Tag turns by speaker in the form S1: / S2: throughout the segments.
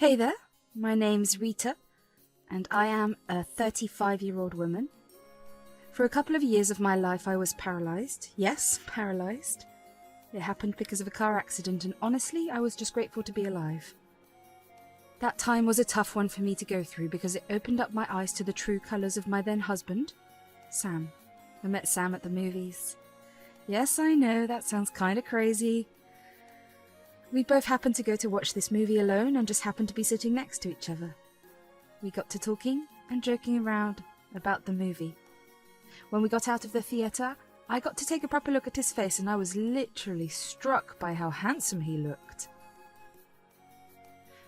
S1: Hey there, my name's Rita, and I am a 35-year-old woman. For a couple of years of my life I was paralysed. Yes, paralysed. It happened because of a car accident, and honestly, I was just grateful to be alive. That time was a tough one for me to go through because it opened up my eyes to the true colours of my then husband, Sam. I met Sam at the movies. Yes, I know, that sounds kinda crazy. We both happened to go to watch this movie alone and just happened to be sitting next to each other. We got to talking and joking around about the movie. When we got out of the theatre, I got to take a proper look at his face, and I was literally struck by how handsome he looked.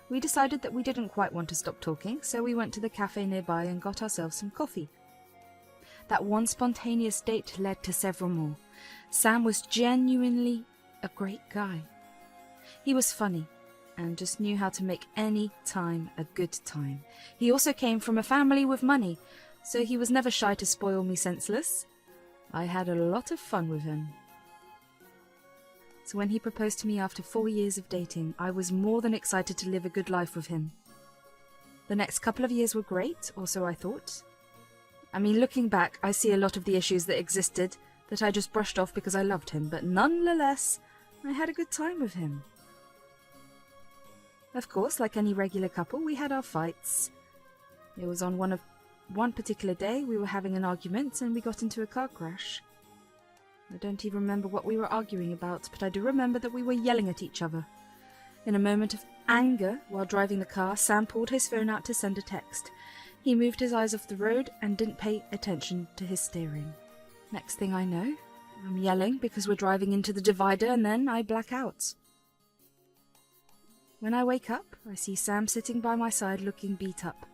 S1: We decided that we didn't quite want to stop talking, so we went to the cafe nearby and got ourselves some coffee. That one spontaneous date led to several more. Sam was genuinely a great guy. He was funny and just knew how to make any time a good time. He also came from a family with money, so he was never shy to spoil me senseless. I had a lot of fun with him. So when he proposed to me after 4 years of dating, I was more than excited to live a good life with him. The next couple of years were great, or so I thought. I mean, looking back, I see a lot of the issues that existed that I just brushed off because I loved him, but nonetheless, I had a good time with him. Of course, like any regular couple, we had our fights. It was on one particular day we were having an argument and we got into a car crash. I don't even remember what we were arguing about, but I do remember that we were yelling at each other. In a moment of anger, while driving the car, Sam pulled his phone out to send a text. He moved his eyes off the road and didn't pay attention to his steering. Next thing I know, I'm yelling because we're driving into the divider, and then I black out. When I wake up, I see Sam sitting by my side looking beat up.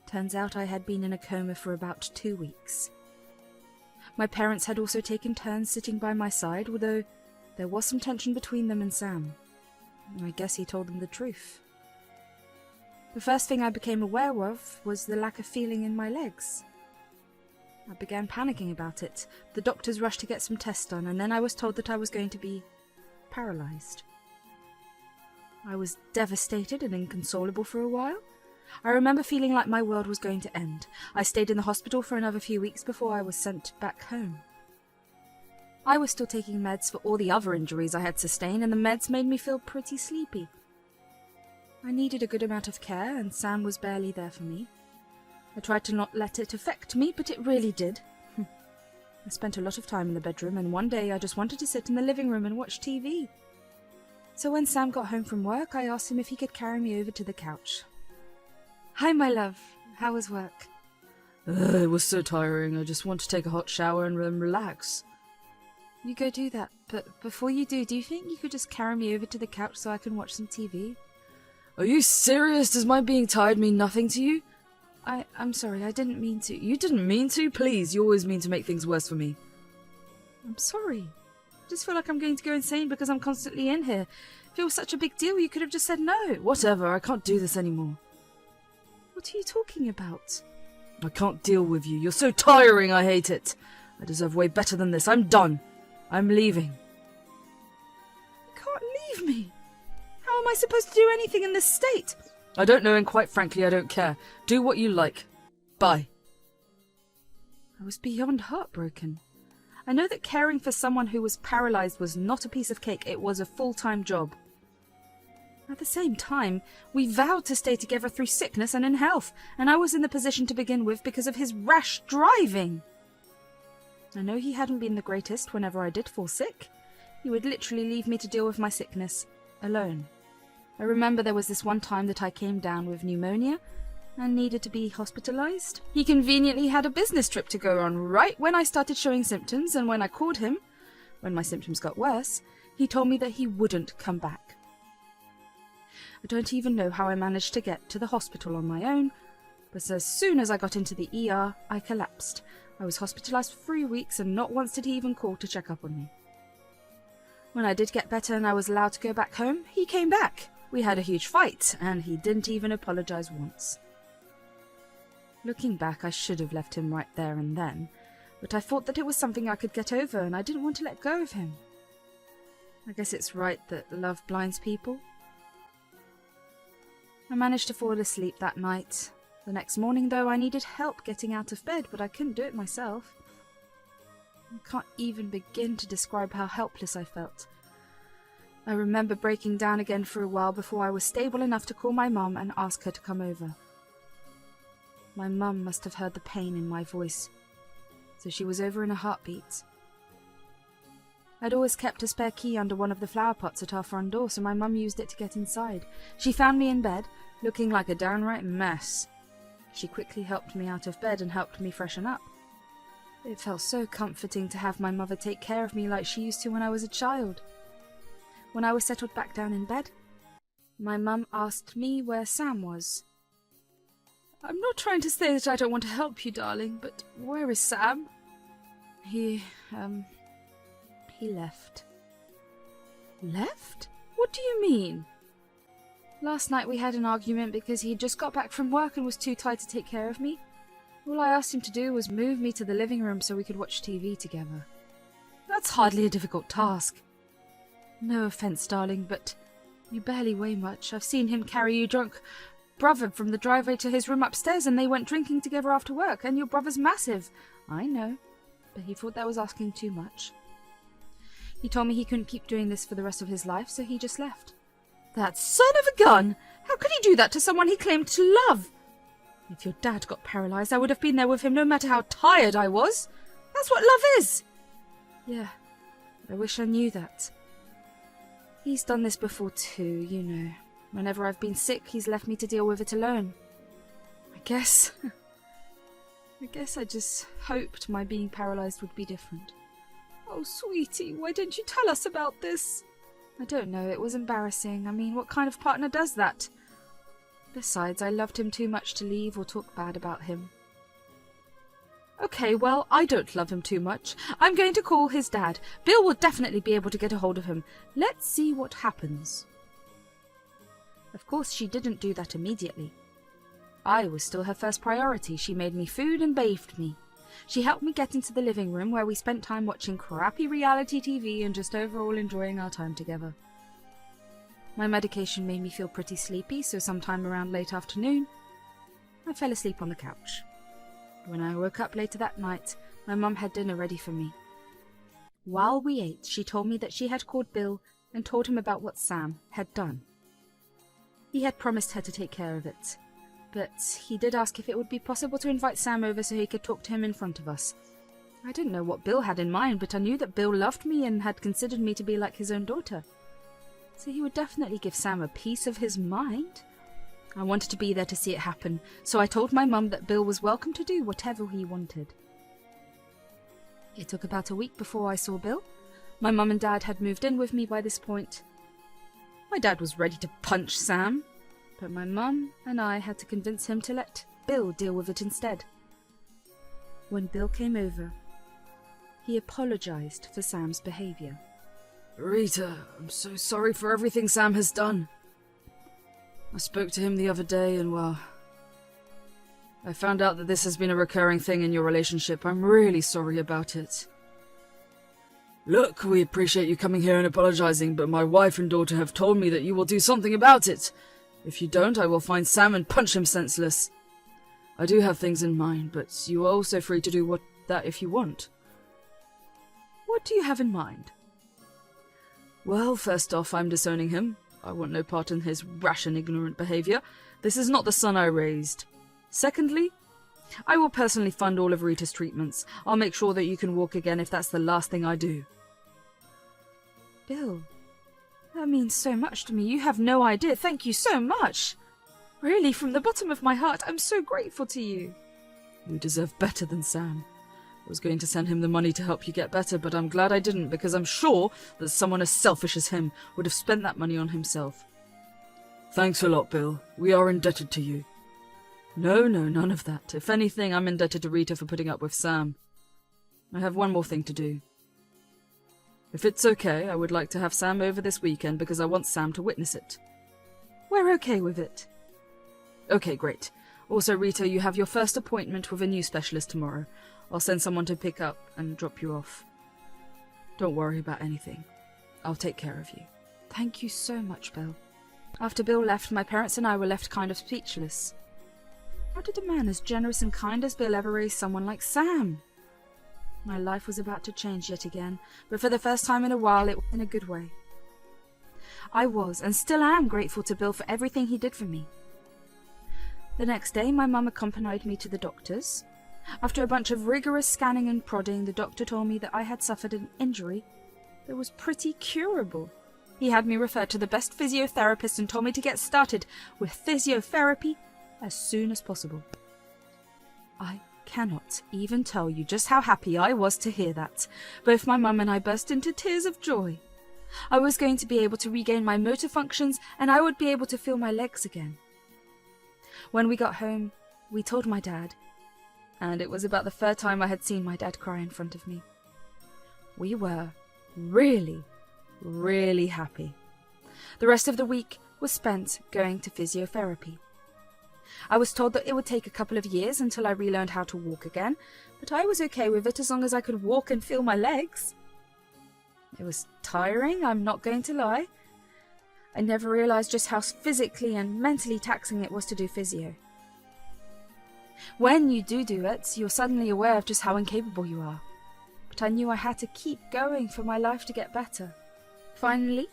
S1: Turns out I had been in a coma for about 2 weeks. My parents had also taken turns sitting by my side, although there was some tension between them and Sam. I guess he told them the truth. The first thing I became aware of was the lack of feeling in my legs. I began panicking about it. The doctors rushed to get some tests done, and then I was told that I was going to be paralysed. I was devastated and inconsolable for a while. I remember feeling like my world was going to end. I stayed in the hospital for another few weeks before I was sent back home. I was still taking meds for all the other injuries I had sustained, and the meds made me feel pretty sleepy. I needed a good amount of care, and Sam was barely there for me. I tried to not let it affect me, but it really did. I spent a lot of time in the bedroom, and one day I just wanted to sit in the living room and watch TV. So when Sam got home from work, I asked him if he could carry me over to the couch. "Hi, my love. How was work?"
S2: It was so tiring. I just want to take a hot shower and then relax."
S1: "You go do that, but before you do you think you could just carry me over to the couch so I can watch some TV?
S2: Are you serious? Does my being tired mean nothing to you?
S1: I'm sorry, I didn't mean to.
S2: You didn't mean to? Please, you always mean to make things worse for me.
S1: I'm sorry. I just feel like I'm going to go insane because I'm constantly in here. If it was such a big deal, you could have just said no.
S2: Whatever, I can't do this anymore.
S1: What are you talking about?
S2: I can't deal with you. You're so tiring, I hate it. I deserve way better than this. I'm done. I'm leaving.
S1: You can't leave me. How am I supposed to do anything in this state?
S2: I don't know, and quite frankly, I don't care. Do what you like. Bye.
S1: I was beyond heartbroken. I know that caring for someone who was paralysed was not a piece of cake, it was a full-time job. At the same time, we vowed to stay together through sickness and in health, and I was in the position to begin with because of his rash driving. I know he hadn't been the greatest whenever I did fall sick. He would literally leave me to deal with my sickness, alone. I remember there was this one time that I came down with pneumonia and needed to be hospitalised. He conveniently had a business trip to go on right when I started showing symptoms, and when I called him, when my symptoms got worse, he told me that he wouldn't come back. I don't even know how I managed to get to the hospital on my own, but as soon as I got into the ER, I collapsed. I was hospitalised for 3 weeks, and not once did he even call to check up on me. When I did get better and I was allowed to go back home, he came back. We had a huge fight, and he didn't even apologise once. Looking back, I should have left him right there and then, but I thought that it was something I could get over, and I didn't want to let go of him. I guess it's right that love blinds people. I managed to fall asleep that night. The next morning, though, I needed help getting out of bed, but I couldn't do it myself. I can't even begin to describe how helpless I felt. I remember breaking down again for a while before I was stable enough to call my mum and ask her to come over. My mum must have heard the pain in my voice, so she was over in a heartbeat. I'd always kept a spare key under one of the flower pots at our front door, so my mum used it to get inside. She found me in bed, looking like a downright mess. She quickly helped me out of bed and helped me freshen up. It felt so comforting to have my mother take care of me like she used to when I was a child. When I was settled back down in bed, my mum asked me where Sam was. "I'm not trying to say that I don't want to help you, darling, but where is Sam?" He left. Left? What do you mean? Last night we had an argument because he had just got back from work and was too tired to take care of me. All I asked him to do was move me to the living room so we could watch TV together. That's hardly a difficult task. No offense, darling, but you barely weigh much. I've seen him carry your drunk brother from the driveway to his room upstairs, and they went drinking together after work, and your brother's massive. I know, but he thought that was asking too much. He told me he couldn't keep doing this for the rest of his life, so he just left. That son of a gun! How could he do that to someone he claimed to love? If your dad got paralyzed, I would have been there with him no matter how tired I was. That's what love is! Yeah, I wish I knew that. He's done this before too, you know. Whenever I've been sick, he's left me to deal with it alone. I guess I just hoped my being paralyzed would be different. Oh, sweetie, why didn't you tell us about this? I don't know, it was embarrassing. I mean, what kind of partner does that? Besides, I loved him too much to leave or talk bad about him. Okay, well, I don't love him too much. I'm going to call his dad. Bill will definitely be able to get a hold of him. Let's see what happens. Of course, she didn't do that immediately. I was still her first priority. She made me food and bathed me. She helped me get into the living room where we spent time watching crappy reality TV and just overall enjoying our time together. My medication made me feel pretty sleepy, so sometime around late afternoon, I fell asleep on the couch. When I woke up later that night, my mum had dinner ready for me. While we ate, she told me that she had called Bill and told him about what Sam had done. He had promised her to take care of it, but he did ask if it would be possible to invite Sam over so he could talk to him in front of us. I didn't know what Bill had in mind, but I knew that Bill loved me and had considered me to be like his own daughter. So he would definitely give Sam a piece of his mind. I wanted to be there to see it happen, so I told my mum that Bill was welcome to do whatever he wanted. It took about a week before I saw Bill. My mum and dad had moved in with me by this point. My dad was ready to punch Sam, but my mum and I had to convince him to let Bill deal with it instead. When Bill came over, he apologized for Sam's behavior.
S2: Rita, I'm so sorry for everything Sam has done. I spoke to him the other day and, well, I found out that this has been a recurring thing in your relationship. I'm really sorry about it. Look, we appreciate you coming here and apologizing, but my wife and daughter have told me that you will do something about it. If you don't, I will find Sam and punch him senseless. I do have things in mind, but you are also free to do that if you want.
S1: What do you have in mind?
S2: Well, first off, I'm disowning him. I want no part in his rash and ignorant behavior. This is not the son I raised. Secondly, I will personally fund all of Rita's treatments. I'll make sure that you can walk again if that's the last thing I do.
S1: Bill, that means so much to me. You have no idea. Thank you so much. Really, from the bottom of my heart, I'm so grateful to you.
S2: You deserve better than Sam. I was going to send him the money to help you get better, but I'm glad I didn't, because I'm sure that someone as selfish as him would have spent that money on himself. Thanks a lot, Bill. We are indebted to you. No, none of that. If anything, I'm indebted to Rita for putting up with Sam. I have one more thing to do. If it's okay, I would like to have Sam over this weekend because I want Sam to witness it.
S1: We're okay with it.
S2: Okay, great. Also, Rita, you have your first appointment with a new specialist tomorrow. I'll send someone to pick up and drop you off. Don't worry about anything. I'll take care of you.
S1: Thank you so much, Bill. After Bill left, my parents and I were left kind of speechless. How did a man as generous and kind as Bill ever raise someone like Sam? My life was about to change yet again, but for the first time in a while it was in a good way. I was, and still am, grateful to Bill for everything he did for me. The next day, my mum accompanied me to the doctor's. After a bunch of rigorous scanning and prodding, the doctor told me that I had suffered an injury that was pretty curable. He had me referred to the best physiotherapist and told me to get started with physiotherapy as soon as possible. I cannot even tell you just how happy I was to hear that. Both my mum and I burst into tears of joy. I was going to be able to regain my motor functions, and I would be able to feel my legs again. When we got home, we told my dad, and it was about the third time I had seen my dad cry in front of me. We were really happy. The rest of the week was spent going to physiotherapy. I was told that it would take a couple of years until I relearned how to walk again, but I was okay with it as long as I could walk and feel my legs. It was tiring, I'm not going to lie. I never realized just how physically and mentally taxing it was to do physio. When you do it, you're suddenly aware of just how incapable you are. But I knew I had to keep going for my life to get better. Finally,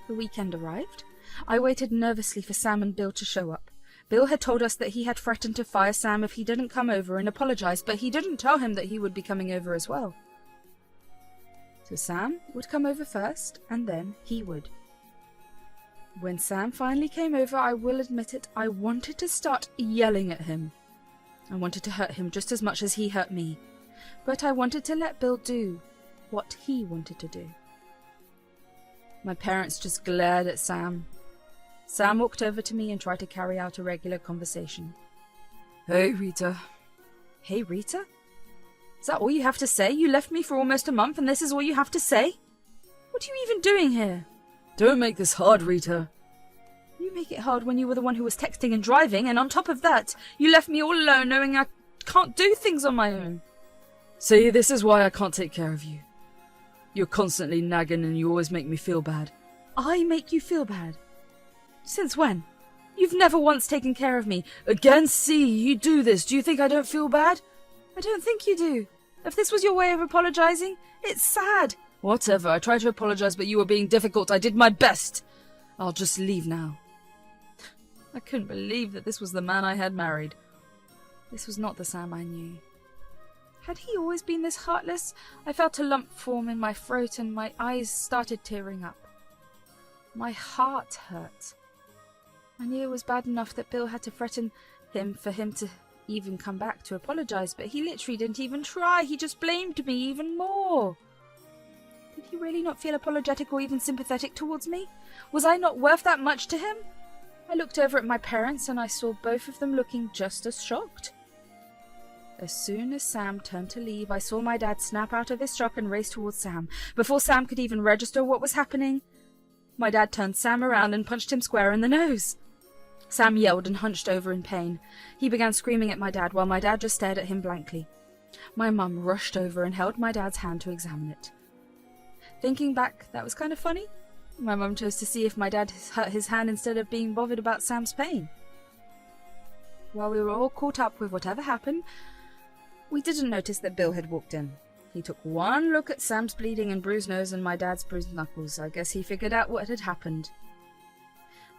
S1: the weekend arrived. I waited nervously for Sam and Bill to show up. Bill had told us that he had threatened to fire Sam if he didn't come over and apologize, but he didn't tell him that he would be coming over as well. So Sam would come over first, and then he would. When Sam finally came over, I will admit it, I wanted to start yelling at him. I wanted to hurt him just as much as he hurt me. But I wanted to let Bill do what he wanted to do. My parents just glared at Sam. Sam walked over to me and tried to carry out a regular conversation.
S2: Hey, Rita.
S1: Hey, Rita? Is that all you have to say? You left me for almost a month and this is all you have to say? What are you even doing here?
S2: Don't make this hard, Rita.
S1: You make it hard when you were the one who was texting and driving, and on top of that, you left me all alone knowing I can't do things on my own.
S2: See, this is why I can't take care of you. You're constantly nagging and you always make me feel bad.
S1: I make you feel bad? Since when? You've never once taken care of me.
S2: Again, see, you do this. Do you think I don't feel bad?
S1: I don't think you do. If this was your way of apologizing, it's sad.
S2: Whatever, I tried to apologize, but you were being difficult. I did my best. I'll just leave now.
S1: I couldn't believe that this was the man I had married. This was not the Sam I knew. Had he always been this heartless? I felt a lump form in my throat and my eyes started tearing up. My heart hurt. I knew it was bad enough that Bill had to threaten him for him to even come back to apologize, but he literally didn't even try. He just blamed me even more. Did he really not feel apologetic or even sympathetic towards me? Was I not worth that much to him? I looked over at my parents and I saw both of them looking just as shocked. As soon as Sam turned to leave, I saw my dad snap out of his shock and race towards Sam. Before Sam could even register what was happening, my dad turned Sam around and punched him square in the nose. Sam yelled and hunched over in pain. He began screaming at my dad while my dad just stared at him blankly. My mum rushed over and held my dad's hand to examine it. Thinking back, that was kind of funny. My mum chose to see if my dad hurt his hand instead of being bothered about Sam's pain. While we were all caught up with whatever happened, we didn't notice that Bill had walked in. He took one look at Sam's bleeding and bruised nose and my dad's bruised knuckles. I guess he figured out what had happened.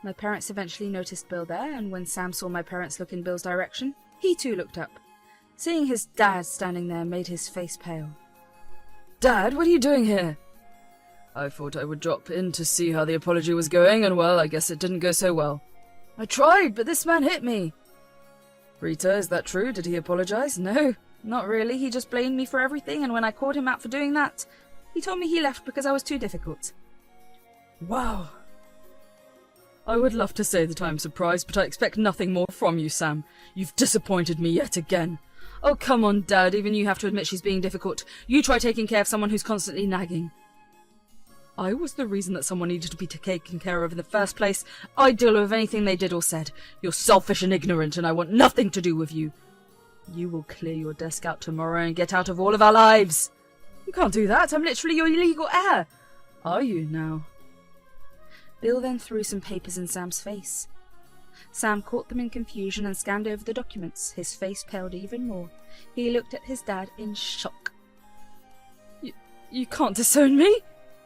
S1: My parents eventually noticed Bill there, and when Sam saw my parents look in Bill's direction, he too looked up. Seeing his dad standing there made his face pale.
S2: Dad, what are you doing here? I thought I would drop in to see how the apology was going, and well, I guess it didn't go so well. I tried, but this man hit me. Rita, is that true? Did he apologize?
S1: No, not really. He just blamed me for everything, and when I called him out for doing that, he told me he left because I was too difficult.
S2: Wow. I would love to say that I'm surprised, but I expect nothing more from you, Sam. You've disappointed me yet again. Oh, come on, Dad. Even you have to admit she's being difficult. You try taking care of someone who's constantly nagging. I was the reason that someone needed to be taken care of in the first place. I'd deal with anything they did or said. You're selfish and ignorant, and I want nothing to do with you. You will clear your desk out tomorrow and get out of all of our lives. You can't do that. I'm literally your illegal heir. Are you now?
S1: Bill then threw some papers in Sam's face. Sam caught them in confusion and scanned over the documents. His face paled even more. He looked at his dad in shock.
S2: You can't disown me?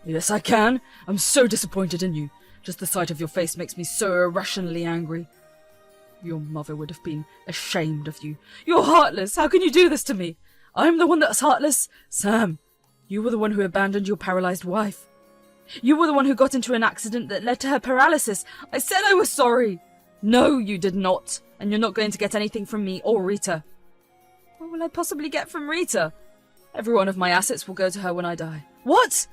S2: Yes, I can. I'm so disappointed in you. Just the sight of your face makes me so irrationally angry. Your mother would have been ashamed of you. You're heartless. How can you do this to me? I'm the one that's heartless. Sam, you were the one who abandoned your paralyzed wife. You were the one who got into an accident that led to her paralysis. I said I was sorry. No, you did not. And you're not going to get anything from me or Rita. What will I possibly get from Rita? Every one of my assets will go to her when I die. What?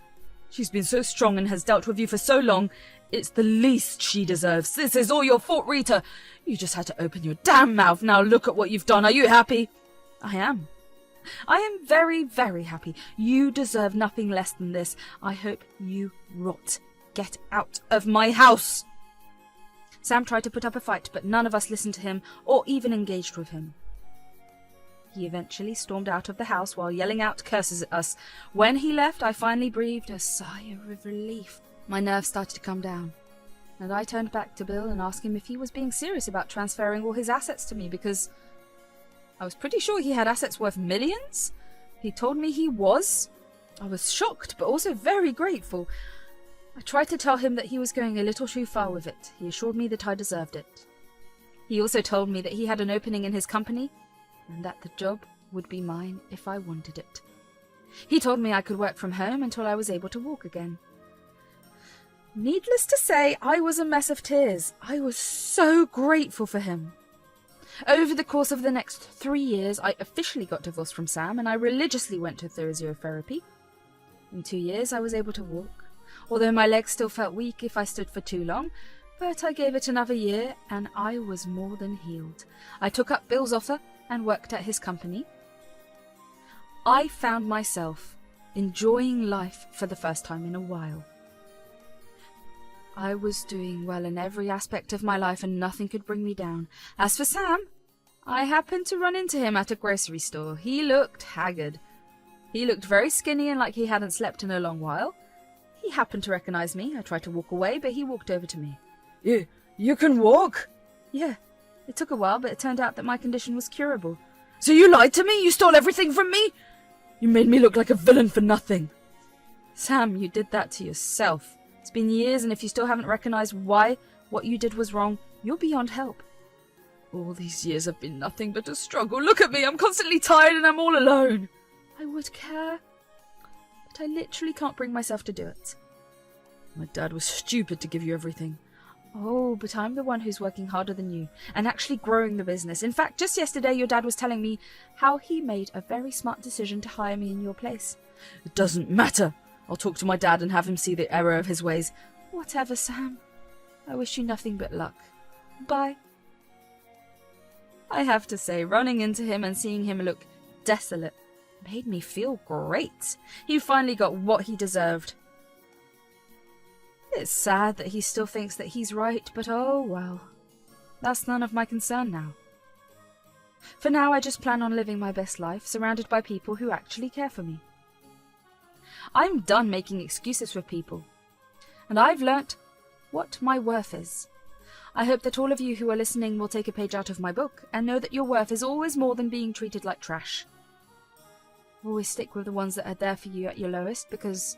S2: She's been so strong and has dealt with you for so long. It's the least she deserves. This is all your fault, Rita. You just had to open your damn mouth. Now look at what you've done. Are you happy? I am. I am very, very happy. You deserve nothing less than this. I hope you rot. Get out of my house. Sam tried to put up a fight, but none of us listened to him or even engaged with him. He eventually stormed out of the house while yelling out curses at us. When he left, I finally breathed a sigh of relief. My nerves started to come down, and I turned back to Bill and asked him if he was being serious about transferring all his assets to me, because I was pretty sure he had assets worth millions. He told me he was. I was shocked, but also very grateful. I tried to tell him that he was going a little too far with it. He assured me that I deserved it. He also told me that he had an opening in his company, and that the job would be mine if I wanted it. He told me I could work from home until I was able to walk again. Needless to say, I was a mess of tears. I was so grateful for him. Over the course of the next 3 years, I officially got divorced from Sam, and I religiously went to physiotherapy. In 2 years, I was able to walk, although my legs still felt weak if I stood for too long, but I gave it another year, and I was more than healed. I took up Bill's offer and worked at his company. I found myself enjoying life for the first time in a while. I was doing well in every aspect of my life and nothing could bring me down. As for Sam, I happened to run into him at a grocery store. He looked haggard. He looked very skinny and like he hadn't slept in a long while. He happened to recognize me. I tried to walk away, but he walked over to me. You can walk? Yeah. It took a while, but it turned out that my condition was curable. So you lied to me? You stole everything from me? You made me look like a villain for nothing. Sam, you did that to yourself. It's been years, and if you still haven't recognized why what you did was wrong, you're beyond help. All these years have been nothing but a struggle. Look at me, I'm constantly tired and I'm all alone. I would care, but I literally can't bring myself to do it. My dad was stupid to give you everything. Oh, but I'm the one who's working harder than you, and actually growing the business. In fact, just yesterday your dad was telling me how he made a very smart decision to hire me in your place. It doesn't matter. I'll talk to my dad and have him see the error of his ways. Whatever, Sam. I wish you nothing but luck. Bye. I have to say, running into him and seeing him look desolate made me feel great. He finally got what he deserved. It's sad that he still thinks that he's right, but oh well. That's none of my concern now. For now, I just plan on living my best life, surrounded by people who actually care for me. I'm done making excuses with people, and I've learnt what my worth is. I hope that all of you who are listening will take a page out of my book and know that your worth is always more than being treated like trash. Always stick with the ones that are there for you at your lowest, because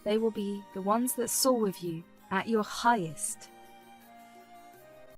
S2: they will be the ones that soar with you at your highest.